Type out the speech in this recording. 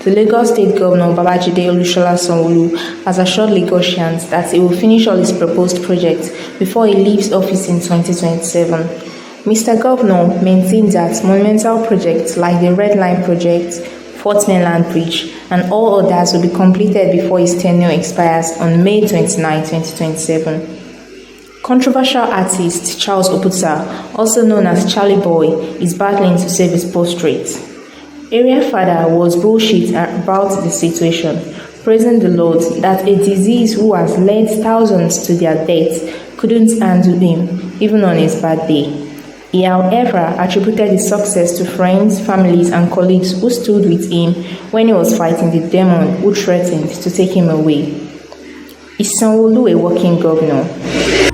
The Lagos State Governor Babajide Olusola Sanwoolu has assured Lagosians that he will finish all his proposed projects before he leaves office in 2027. Mr. Governor maintained that monumental projects like the Red Line project, Fourth Mainland Bridge, and all others will be completed before his tenure expires on May 29, 2027. Controversial artist Charles Oputa, also known as Charly Boy, is battling to save his prostrate. Area father was bullshit about the situation, praising the Lord that a disease who has led thousands to their death couldn't handle him, even on his bad day. He, however, attributed his success to friends, families, and colleagues who stood with him when he was fighting the demon who threatened to take him away. Is Sanwoolu a working governor?